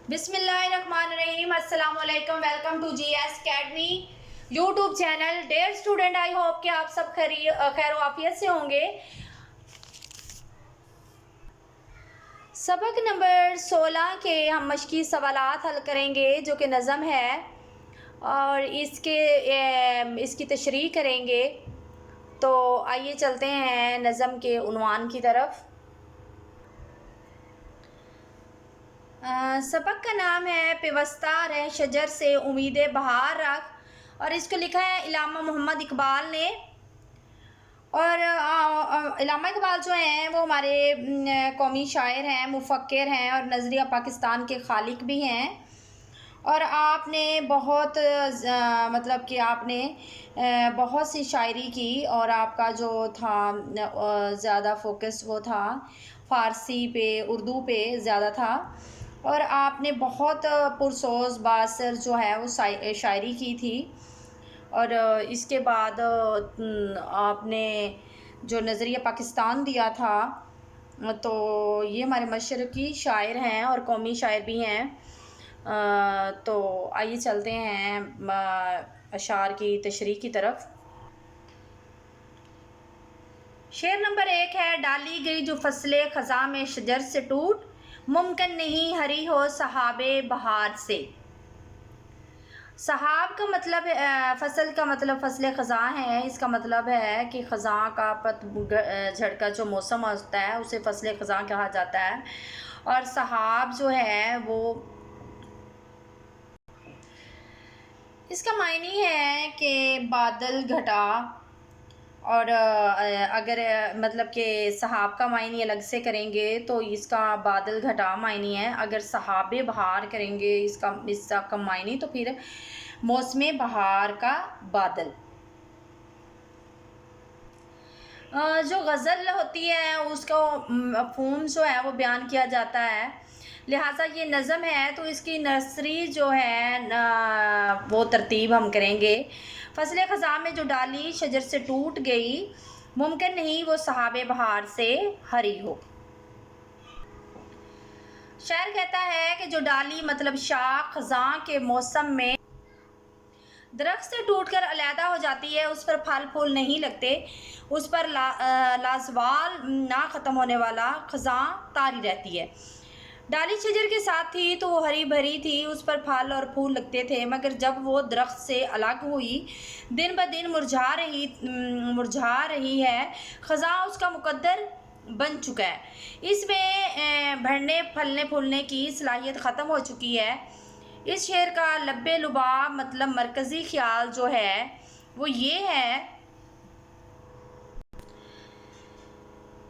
بسم اللہ الرحمن الرحیم. السلام علیکم. Welcome to G S academy YouTube channel. Dear student, I hope کہ آپ سب خیر و عافیت سے ہوں گے. سبق نمبر 16 کے ہم مشقی سوالات حل کریں گے جو کہ نظم ہے اور اس کی تشریح کریں گے. تو آئیے چلتے ہیں نظم کے عنوان کی طرف. سبق کا نام ہے پیوستہ رہ شجر سے امید بہار رکھ, اور اس کو لکھا ہے علامہ محمد اقبال نے. اور علامہ اقبال جو ہیں وہ ہمارے قومی شاعر ہیں, مفکر ہیں اور نظریہ پاکستان کے خالق بھی ہیں. اور آپ نے بہت بہت سی شاعری کی, اور آپ کا جو تھا زیادہ فوکس وہ تھا فارسی پہ, اردو پہ زیادہ تھا. اور آپ نے بہت پرسوز بااثر جو ہے وہ شاعری کی تھی. اور اس کے بعد آپ نے جو نظریہ پاکستان دیا تھا, تو یہ ہمارے مشرقی شاعر ہیں اور قومی شاعر بھی ہیں. تو آئیے چلتے ہیں اشعار کی تشریح کی طرف. شعر نمبر 1 ہے. ڈالی گئی جو فصل خزاں میں شجر سے ٹوٹ, ممکن نہیں ہری ہو سحاب بہار سے. سحاب کا مطلب فصل کا مطلب فصل خزاں ہے. اس کا مطلب ہے کہ خزاں کا پت جھڑ کا جو موسم ہوتا ہے اسے فصل خزاں کہا جاتا ہے. اور سحاب جو ہے وہ اس کا معنی ہے کہ بادل گھٹا. اور اگر مطلب کہ سحاب کا معنی الگ سے کریں گے تو اس کا بادل گھٹا معنی ہے. اگر سحاب بہار کریں گے اس کا معنی تو پھر موسم بہار کا بادل. جو غزل ہوتی ہے اس کا مفہوم جو ہے وہ بیان کیا جاتا ہے, لہٰذا یہ نظم ہے تو اس کی نثری جو ہے وہ ترتیب ہم کریں گے. فصل خزاں میں جو ڈالی شجر سے ٹوٹ گئی, ممکن نہیں وہ سحاب بہار سے ہری ہو. شاعر کہتا ہے کہ جو ڈالی مطلب شاخ خزاں کے موسم میں درخت سے ٹوٹ کر علیحدہ ہو جاتی ہے, اس پر پھل پھول نہیں لگتے, اس پر لازوال نہ ختم ہونے والا خزاں طاری رہتی ہے. ڈالی شجر کے ساتھ تھی تو وہ ہری بھری تھی, اس پر پھل اور پھول لگتے تھے, مگر جب وہ درخت سے الگ ہوئی دن بدن مرجھا رہی ہے, خزاں اس کا مقدر بن چکا ہے. اس میں بڑھنے پھلنے پھولنے کی صلاحیت ختم ہو چکی ہے. اس شعر کا لب لباب مطلب مرکزی خیال جو ہے وہ یہ ہے,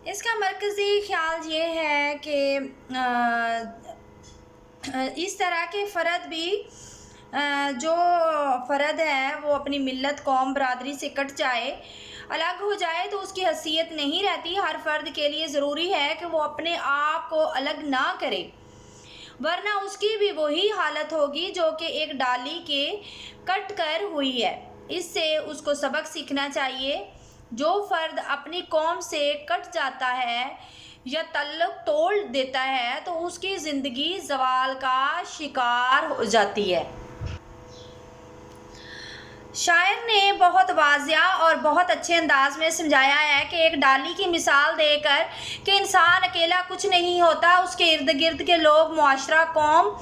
اس کا مرکزی خیال یہ ہے کہ اس طرح کے فرد بھی جو فرد ہے وہ اپنی ملت قوم برادری سے کٹ جائے, الگ ہو جائے تو اس کی حیثیت نہیں رہتی. ہر فرد کے لیے ضروری ہے کہ وہ اپنے آپ کو الگ نہ کرے, ورنہ اس کی بھی وہی حالت ہوگی جو کہ ایک ڈالی کے کٹ کر ہوئی ہے. اس سے اس کو سبق سیکھنا چاہیے. جو فرد اپنی قوم سے کٹ جاتا ہے یا تعلق توڑ دیتا ہے تو اس کی زندگی زوال کا شکار ہو جاتی ہے. شاعر نے بہت واضح اور بہت اچھے انداز میں سمجھایا ہے کہ ایک ڈالی کی مثال دے کر کہ انسان اکیلا کچھ نہیں ہوتا, اس کے ارد گرد کے لوگ, معاشرہ, قوم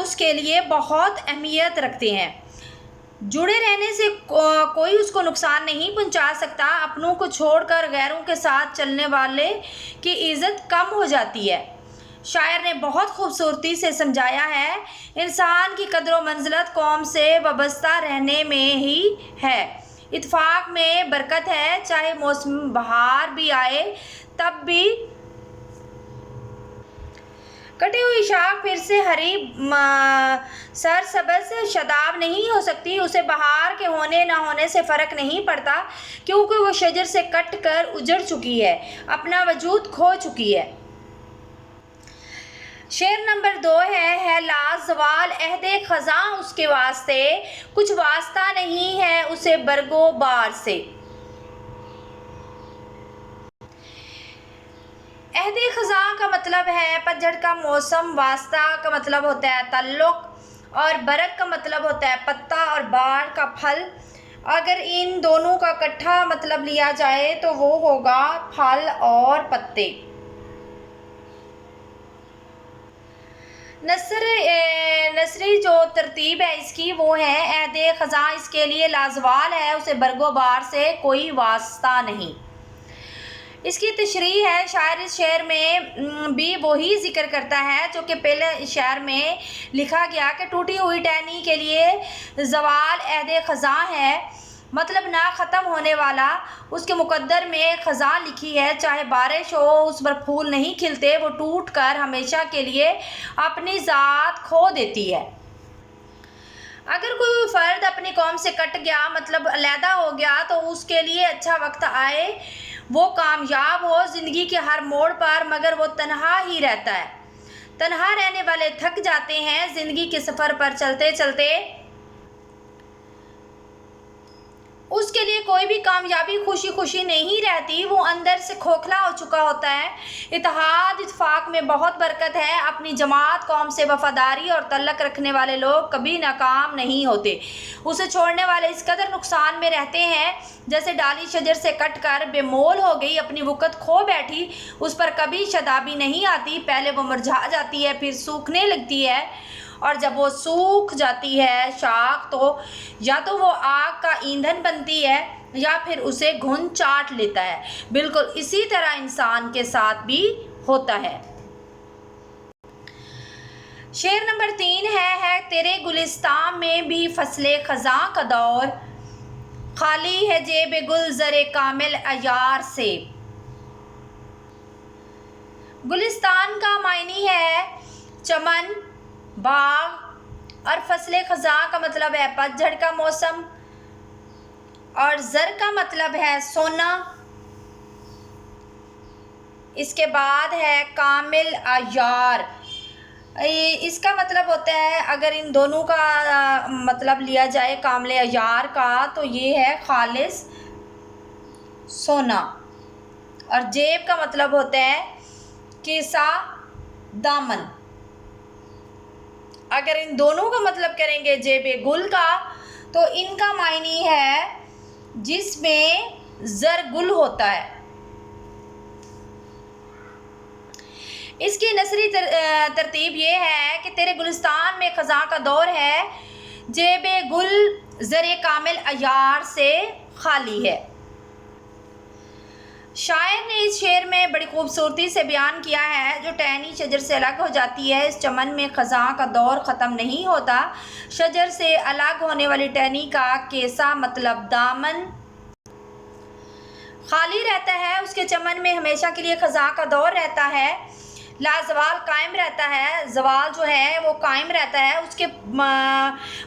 اس کے لیے بہت اہمیت رکھتے ہیں. جڑے رہنے سے کوئی اس کو نقصان نہیں پہنچا سکتا. اپنوں کو چھوڑ کر غیروں کے ساتھ چلنے والے کی عزت کم ہو جاتی ہے. شاعر نے بہت خوبصورتی سے سمجھایا ہے, انسان کی قدر و منزلت قوم سے وابستہ رہنے میں ہی ہے. اتفاق میں برکت ہے, چاہے موسم بہار بھی آئے تب بھی کٹی ہوئی شاخ پھر سے ہری سرسبز شاداب نہیں ہو سکتی. اسے بہار کے ہونے نہ ہونے سے فرق نہیں پڑتا, کیونکہ وہ شجر سے کٹ کر اجڑ چکی ہے, اپنا وجود کھو چکی ہے. شعر نمبر 2 ہے لازوال عہد خزاں اس کے واسطے, کچھ واسطہ نہیں ہے اسے برگ و بار سے. عہد خزاں کا مطلب ہے پتجھڑ کا موسم، واسطہ کا مطلب ہوتا ہے تعلق، اور برق کا مطلب ہوتا ہے پتا اور بار کا پھل۔ اگر ان دونوں کا اکٹھا مطلب لیا جائے تو وہ ہوگا پھل اور پتے۔ نثری جو ترتیب ہے اس کی وہ ہے عہد خزاں اس کے لیے لازوال ہے، اسے برگ و بار سے کوئی واسطہ نہیں۔ اس کی تشریح ہے، شاعر اس شعر میں بھی وہی ذکر کرتا ہے جو کہ پہلے شعر میں لکھا گیا کہ ٹوٹی ہوئی ٹہنی کے لیے زوال عہد خزاں ہے، مطلب نہ ختم ہونے والا۔ اس کے مقدر میں خزاں لکھی ہے، چاہے بارش ہو اس پر پھول نہیں کھلتے، وہ ٹوٹ کر ہمیشہ کے لیے اپنی ذات کھو دیتی ہے۔ اگر کوئی فرد اپنی قوم سے کٹ گیا مطلب علیحدہ ہو گیا تو اس کے لیے اچھا وقت آئے، وہ کامیاب ہو زندگی کے ہر موڑ پر، مگر وہ تنہا ہی رہتا ہے۔ تنہا رہنے والے تھک جاتے ہیں زندگی کے سفر پر چلتے چلتے۔ اس کے لیے کوئی بھی کامیابی خوشی نہیں رہتی، وہ اندر سے کھوکھلا ہو چکا ہوتا ہے۔ اتحاد اتفاق میں بہت برکت ہے، اپنی جماعت قوم سے وفاداری اور تعلق رکھنے والے لوگ کبھی ناکام نہیں ہوتے۔ اسے چھوڑنے والے اس قدر نقصان میں رہتے ہیں جیسے ڈالی شجر سے کٹ کر بے مول ہو گئی، اپنی وقت کھو بیٹھی، اس پر کبھی شادابی نہیں آتی، پہلے وہ مرجھا جاتی ہے پھر سوکھنے لگتی ہے، اور جب وہ سوکھ جاتی ہے شاخ تو یا تو وہ آگ کا ایندھن بنتی ہے یا پھر اسے گھن چاٹ لیتا ہے۔ بالکل اسی طرح انسان کے ساتھ بھی ہوتا ہے۔ شعر نمبر 3 ہے تیرے گلستان میں بھی فصل خزاں کا دور، خالی ہے جیب گل زر کامل عیار سے۔ گلستان کا معنی ہے چمن، باغ، اور فصل خزاں کا مطلب ہے پتجھڑ کا موسم، اور زر کا مطلب ہے سونا۔ اس کے بعد ہے کامل عیار، اس کا مطلب ہوتا ہے اگر ان دونوں کا مطلب لیا جائے کامل عیار کا تو یہ ہے خالص سونا، اور جیب کا مطلب ہوتا ہے کیسا دامن۔ اگر ان دونوں کا مطلب کریں گے جیب گل کا تو ان کا معنی ہے جس میں زر گل ہوتا ہے۔ اس کی نثری ترتیب یہ ہے کہ تیرے گلستان میں خزاں کا دور ہے، جیب گل زر کامل عیار سے خالی ہے۔ شاعر نے اس شعر میں بڑی خوبصورتی سے بیان کیا ہے، جو ٹہنی شجر سے الگ ہو جاتی ہے اس چمن میں خزاں کا دور ختم نہیں ہوتا۔ شجر سے الگ ہونے والی ٹہنی کا کیسا مطلب دامن خالی رہتا ہے، اس کے چمن میں ہمیشہ کے لیے خزاں کا دور رہتا ہے، لازوال قائم رہتا ہے، زوال جو ہے وہ قائم رہتا ہے، اس کے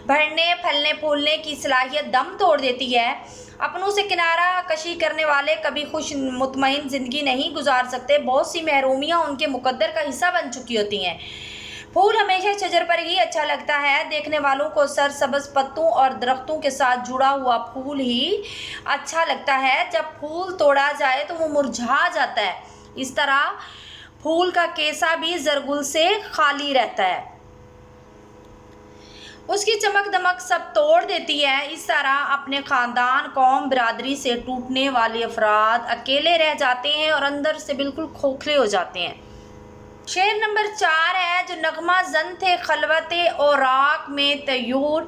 بڑھنے پھلنے پھولنے کی صلاحیت دم توڑ دیتی ہے۔ اپنوں سے کنارہ کشی کرنے والے کبھی خوش مطمئن زندگی نہیں گزار سکتے، بہت سی محرومیاں ان کے مقدر کا حصہ بن چکی ہوتی ہیں۔ پھول ہمیشہ شجر پر ہی اچھا لگتا ہے، دیکھنے والوں کو سرسبز پتوں اور درختوں کے ساتھ جڑا ہوا پھول ہی اچھا لگتا ہے، جب پھول توڑا جائے تو وہ مرجھا جاتا ہے، اس طرح پھول کا کیسا بھی زرگل سے خالی رہتا ہے، اس کی چمک دمک سب توڑ دیتی ہے۔ اس طرح اپنے خاندان، قوم، برادری سے ٹوٹنے والے افراد اکیلے رہ جاتے ہیں اور اندر سے بالکل کھوکھلے ہو جاتے ہیں۔ شعر نمبر 4 ہے جو نغمہ زن تھے خلوت اوراق میں طیور،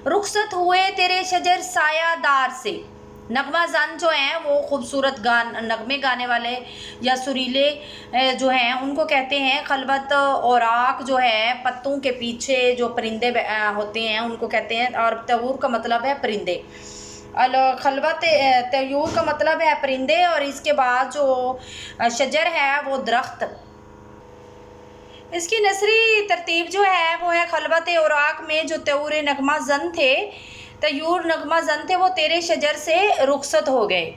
رخصت ہوئے تیرے شجر سایہ دار سے۔ نغمہ زن جو ہیں وہ خوبصورت نغمے گانے والے یا سریلے جو ہیں ان کو کہتے ہیں۔ خلوت اوراق جو ہے پتوں کے پیچھے جو پرندے ہوتے ہیں ان کو کہتے ہیں، اور طیور کا مطلب ہے پرندے۔ خلوت طیور کا مطلب ہے پرندے، اور اس کے بعد جو شجر ہے وہ درخت۔ اس کی نثری ترتیب جو ہے وہ ہے خلوت اوراق میں جو طیور نغمہ زن تھے، طیور نغمہ زن تھے، وہ تیرے شجر سے رخصت ہو گئے۔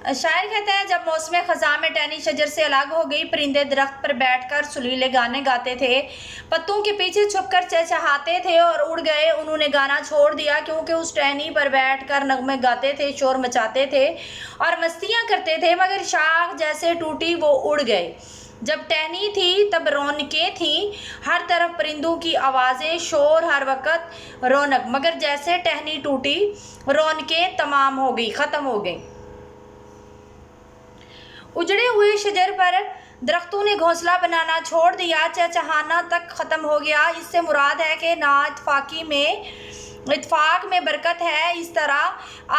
شاعر کہتا ہے جب موسم خزاں میں ٹہنی شجر سے الگ ہو گئی، پرندے درخت پر بیٹھ کر سریلے گانے گاتے تھے، پتوں کے پیچھے چھپ کر چہچہاتے تھے اور اڑ گئے۔ انہوں نے گانا چھوڑ دیا کیونکہ اس ٹہنی پر بیٹھ کر نغمے گاتے تھے، شور مچاتے تھے اور مستیاں کرتے تھے، مگر شاخ جیسے ٹوٹی وہ اڑ گئے۔ جب ٹہنی تھی تب رونقیں تھیں، ہر طرف پرندوں کی آوازیں، شور، ہر وقت رونق، مگر جیسے ٹہنی ٹوٹی رونقیں تمام ہو گئی، ختم ہو گئیں۔ اجڑے ہوئے شجر پر درختوں نے گھونسلہ بنانا چھوڑ دیا، چہچہانا تک ختم ہو گیا۔ اس سے مراد ہے کہ اتفاق میں برکت ہے۔ اس طرح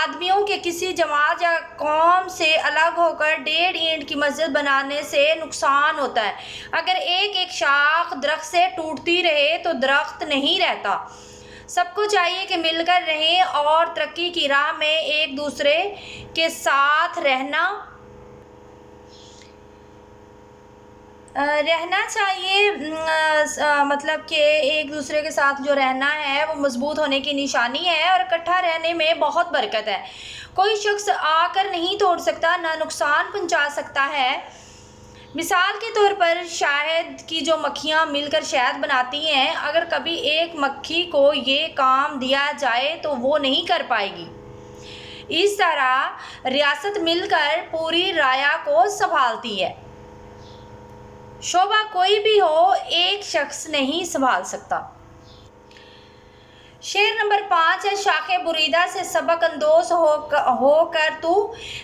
آدمیوں کے کسی جماعت یا قوم سے الگ ہو کر 1.5 اینٹ کی مسجد بنانے سے نقصان ہوتا ہے۔ اگر ایک ایک شاخ درخت سے ٹوٹتی رہے تو درخت نہیں رہتا۔ سب کو چاہیے کہ مل کر رہیں اور ترقی کی راہ میں ایک دوسرے کے ساتھ رہنا چاہیے، مطلب کہ ایک دوسرے کے ساتھ جو رہنا ہے وہ مضبوط ہونے کی نشانی ہے اور اکٹھا رہنے میں بہت برکت ہے۔ کوئی شخص آ کر نہیں توڑ سکتا، نہ نقصان پہنچا سکتا ہے۔ مثال کے طور پر شہد کی جو مکھیاں مل کر شہد بناتی ہیں، اگر کبھی ایک مکھی کو یہ کام دیا جائے تو وہ نہیں کر پائے گی۔ اس طرح ریاست مل کر پوری رایا کو سنبھالتی ہے۔ شعبہ کوئی بھی ہو، ایک شخص نہیں سنبھال سکتا۔ شعر نمبر 5 ہے، شاخ بریدہ سے سبق اندوز ہو کر تو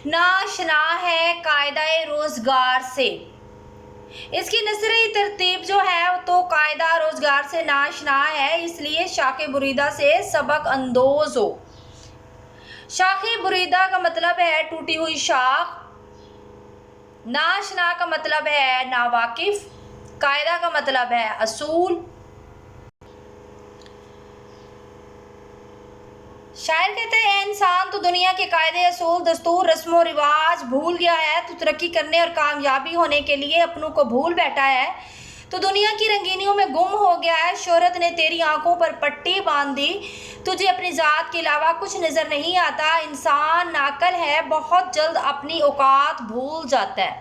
ناآشنا ہے قاعدہ روزگار سے۔ اس کی نثری ترتیب جو ہے تو قاعدہ روزگار سے ناآشنا ہے، اس لیے شاخ بریدہ سے سبق اندوز ہو۔ شاخ بریدہ کا مطلب ہے ٹوٹی ہوئی شاخ، ناآشنا کا مطلب ہے ناواقف، قاعدہ کا مطلب ہے اصول۔ شاعر کہتا ہے اے انسان، تو دنیا کے قاعدے، اصول، دستور، رسم و رواج بھول گیا ہے۔ تو ترقی کرنے اور کامیابی ہونے کے لیے اپنوں کو بھول بیٹھا ہے۔ تو دنیا کی رنگینیوں میں گم ہو گیا ہے۔ شہرت نے تیری آنکھوں پر پٹی باندھ دی، تجھے اپنی ذات کے علاوہ کچھ نظر نہیں آتا۔ انسان ناعقل ہے، بہت جلد اپنی اوقات بھول جاتا ہے۔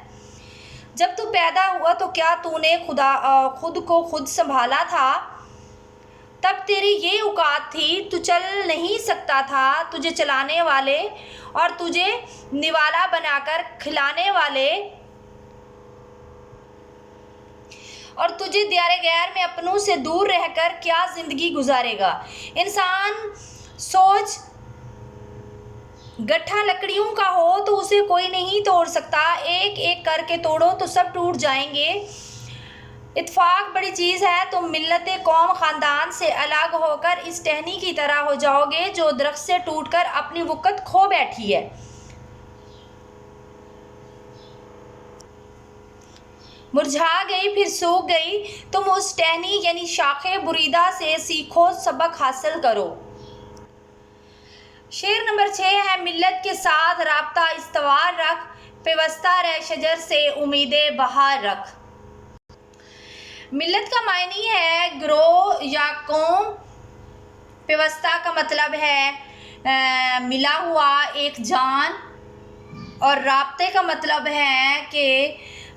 جب تو پیدا ہوا تو کیا تو نے خود کو خود سنبھالا تھا؟ تب تیری یہ اوقات تھی، تو چل نہیں سکتا تھا۔ تجھے چلانے والے اور تجھے نوالا بنا کر کھلانے والے اور تجھے دیار غیر میں اپنوں سے دور رہ کر کیا زندگی گزارے گا؟ انسان سوچ گٹھا لکڑیوں کا ہو تو اسے کوئی نہیں توڑ سکتا، ایک ایک کر کے توڑو تو سب ٹوٹ جائیں گے۔ اتفاق بڑی چیز ہے، تم ملت، قوم، خاندان سے الگ ہو کر اس ٹہنی کی طرح ہو جاؤ گے جو درخت سے ٹوٹ کر اپنی وقت کھو بیٹھی ہے۔ مرجھا گئی پھر سوکھ گئی، تم اس ٹہنی یعنی شاخ بریدہ سے سیکھو، سبق حاصل کرو۔ شعر نمبر 6 ہے، ملت کے ساتھ رابطہ استوار رکھ، پیوستہ رہ شجر سے امید بہار رکھ۔ ملت کا معنی ہے گروہ یا قوم، پیوستہ کا مطلب ہے ملا ہوا، ایک جان، اور رابطے کا مطلب ہے کہ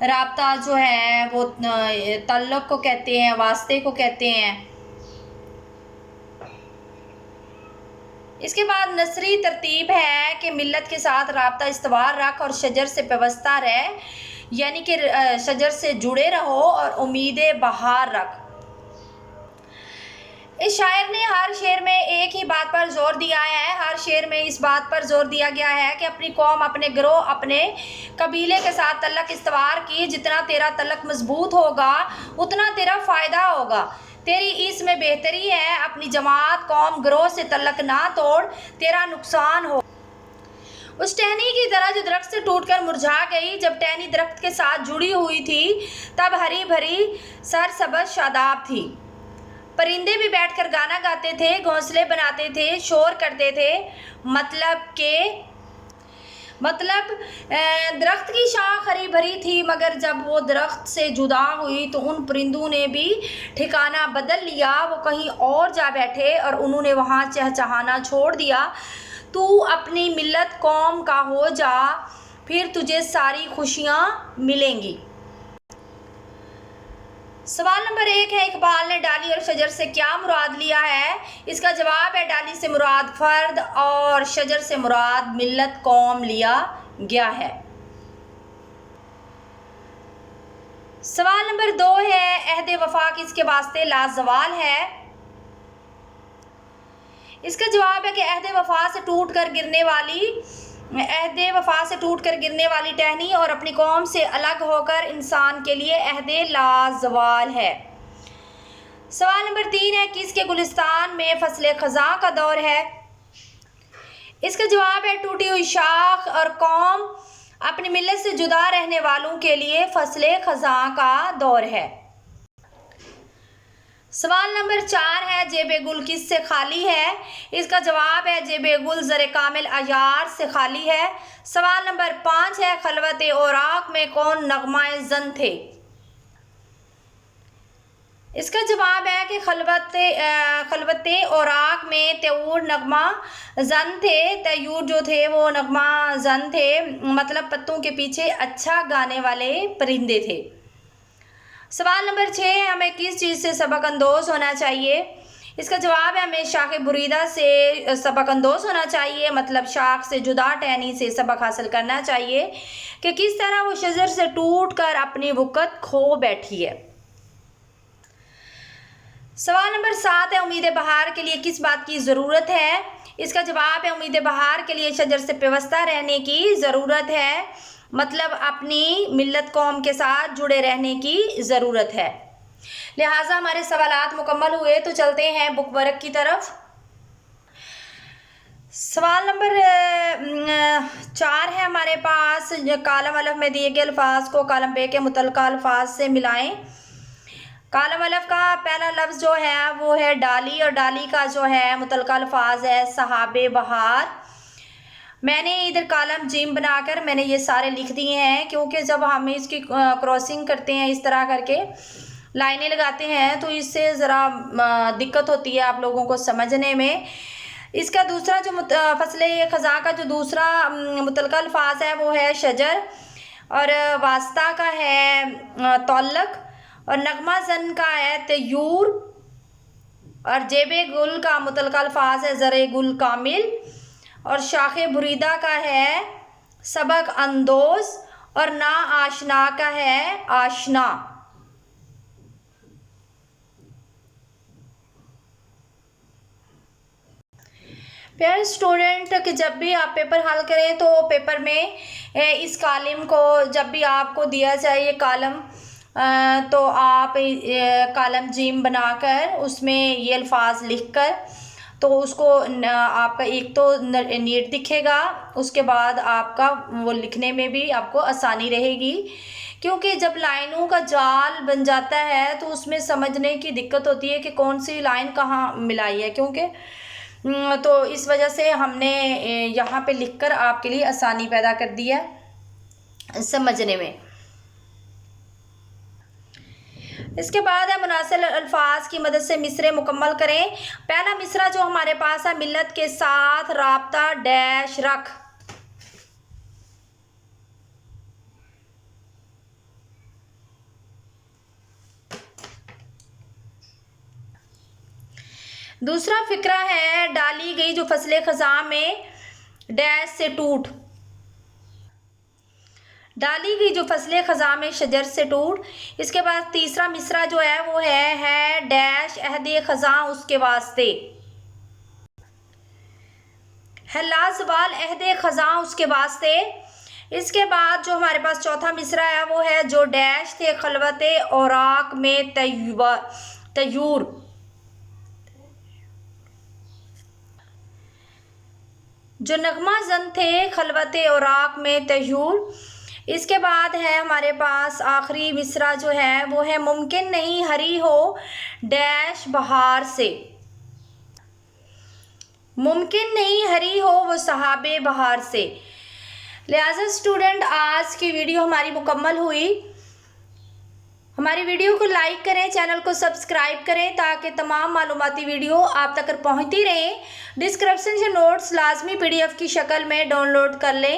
رابطہ جو ہے وہ تعلق کو کہتے ہیں، واسطے کو کہتے ہیں۔ اس کے بعد نثری ترتیب ہے کہ ملت کے ساتھ رابطہ استوار رکھ اور شجر سے پیوستہ رہ، یعنی کہ شجر سے جڑے رہو اور امید بہار رکھ۔ اس شاعر نے ہر شعر میں ایک ہی بات پر زور دیا ہے، ہر شعر میں اس بات پر زور دیا گیا ہے کہ اپنی قوم، اپنے گروہ، اپنے قبیلے کے ساتھ تعلق استوار کی۔ جتنا تیرا تعلق مضبوط ہوگا اتنا تیرا فائدہ ہوگا، تیری اس میں بہتری ہے۔ اپنی جماعت، قوم، گروہ سے تعلق نہ توڑ، تیرا نقصان ہو۔ اس ٹہنی کی طرح جو درخت سے ٹوٹ کر مرجھا گئی۔ جب ٹہنی درخت کے ساتھ جڑی ہوئی تھی تب ہری بھری سرسبز شاداب تھی، پرندے بھی بیٹھ کر گانا گاتے تھے، گھونسلے بناتے تھے، شور کرتے تھے۔ مطلب درخت کی شاخ ہری بھری تھی، مگر جب وہ درخت سے جدا ہوئی تو ان پرندوں نے بھی ٹھکانہ بدل لیا، وہ کہیں اور جا بیٹھے اور انہوں نے وہاں چہچہانا چھوڑ دیا۔ تو اپنی ملت، قوم کا ہو جا پھر تجھے ساری خوشیاں ملیں گی۔ سوال نمبر 1 ہے، اقبال نے ڈالی اور شجر سے کیا مراد لیا ہے؟ اس کا جواب ہے ڈالی سے مراد فرد اور شجر سے مراد ملت قوم لیا گیا ہے۔ سوال نمبر 2 ہے، عہد وفا کس کے واسطے لازوال ہے؟ اس کا جواب ہے کہ عہد وفا سے ٹوٹ کر گرنے والی ٹہنی اور اپنی قوم سے الگ ہو کر انسان کے لیے عہد لازوال ہے۔ سوال نمبر 3 ہے، کس کے گلستان میں فصل خزاں کا دور ہے؟ اس کا جواب ہے ٹوٹی ہوئی شاخ اور قوم اپنی ملت سے جدا رہنے والوں کے لیے فصل خزاں کا دور ہے۔ سوال نمبر 4 ہے، جیب گل کس سے خالی ہے؟ اس کا جواب ہے جیب گل زر کامل عیار سے خالی ہے۔ سوال نمبر 5 ہے، خلوت اوراق میں کون نغمہ زن تھے؟ اس کا جواب ہے کہ خلوت اوراق میں طیور نغمہ زن تھے۔ طیور جو تھے وہ نغمہ زن تھے، مطلب پتوں کے پیچھے اچھا گانے والے پرندے تھے۔ سوال نمبر 6 ہے، ہمیں کس چیز سے سبق اندوز ہونا چاہیے؟ اس کا جواب ہے ہمیں شاخ بریدہ سے سبق اندوز ہونا چاہیے، مطلب شاخ سے جدا ٹہنی سے سبق حاصل کرنا چاہیے کہ کس طرح وہ شجر سے ٹوٹ کر اپنی وقت کھو بیٹھی ہے۔ سوال نمبر 7 ہے، امید بہار کے لیے کس بات کی ضرورت ہے؟ اس کا جواب ہے امید بہار کے لیے شجر سے پیوستہ رہنے کی ضرورت ہے، مطلب اپنی ملت قوم کے ساتھ جڑے رہنے کی ضرورت ہے۔ لہٰذا ہمارے سوالات مکمل ہوئے، تو چلتے ہیں بک ورک کی طرف۔ سوال نمبر 4 ہے ہمارے پاس، کالم الف میں دیے گئے الفاظ کو کالم ب کے متعلقہ الفاظ سے ملائیں۔ کالم الف کا پہلا لفظ جو ہے وہ ہے ڈالی، اور ڈالی کا جو ہے متعلقہ الفاظ ہے سحاب بہار۔ میں نے ادھر کالم جیم بنا کر میں نے یہ سارے لکھ دیے ہیں، کیونکہ جب ہم اس کی کراسنگ کرتے ہیں اس طرح کر کے لائنیں لگاتے ہیں تو اس سے ذرا دقت ہوتی ہے آپ لوگوں کو سمجھنے میں۔ اس کا دوسرا جو فصل خزاں کا جو دوسرا متعلقہ الفاظ ہے وہ ہے شجر، اور واسطہ کا ہے تعلق، اور نغمہ زن کا ہے طیور، اور جیب گل کا متعلقہ الفاظ ہے زر گل کامل، اور شاخ بریدہ کا ہے سبق اندوز، اور نا آشنا کا ہے آشنا۔ پیارے اسٹوڈنٹ کہ جب بھی آپ پیپر حل کریں تو پیپر میں اس کالم کو جب بھی آپ کو دیا جائے یہ کالم، تو آپ کالم جیم بنا کر اس میں یہ الفاظ لکھ کر تو اس کو آپ کا ایک تو نیٹ دکھے گا، اس کے بعد آپ کا وہ لکھنے میں بھی آپ کو آسانی رہے گی، کیونکہ جب لائنوں کا جال بن جاتا ہے تو اس میں سمجھنے کی دقت ہوتی ہے کہ کون سی لائن کہاں ملائی ہے، کیونکہ تو اس وجہ سے ہم نے یہاں پہ لکھ کر آپ کے لیے آسانی پیدا کر دی ہے سمجھنے میں۔ اس کے بعد ہے مناسب الفاظ کی مدد سے مصرعے مکمل کریں۔ پہلا مصرعہ جو ہمارے پاس ہے، ملت کے ساتھ رابطہ ڈیش رکھ۔ دوسرا فقرہ ہے، ڈالی گئی جو فصل خزاں میں ڈیش سے ٹوٹ۔ ڈالی گئی جو فصل خزاں میں شجر سے ٹوٹ۔ اس کے بعد تیسرا مصرعہ جو ہے وہ ہے ڈیش عہد خزاں اس کے واسطے، ہے لازوال عہد خزاں اس کے واسطے۔ اس کے بعد جو ہمارے پاس چوتھا مصرعہ ہے وہ ہے جو ڈیش تھے خلوت اوراق میں طیور۔ جو نغمہ زن تھے خلوت اوراق میں طیور۔ اس کے بعد ہے ہمارے پاس آخری مصرعہ جو ہے وہ ہے ممکن نہیں ہری ہو ڈیش بہار سے۔ ممکن نہیں ہری ہو وہ سحاب بہار سے۔ لہٰذا اسٹوڈنٹ آج کی ویڈیو ہماری مکمل ہوئی۔ ہماری ویڈیو کو لائک کریں، چینل کو سبسکرائب کریں تاکہ تمام معلوماتی ویڈیو آپ تک پہنچتی رہیں۔ ڈسکرپشن سے نوٹس لازمی PDF کی شکل میں ڈاؤن لوڈ کر لیں۔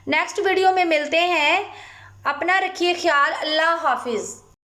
نیکسٹ ویڈیو میں ملتے ہیں، اپنا رکھیے خیال، اللہ حافظ۔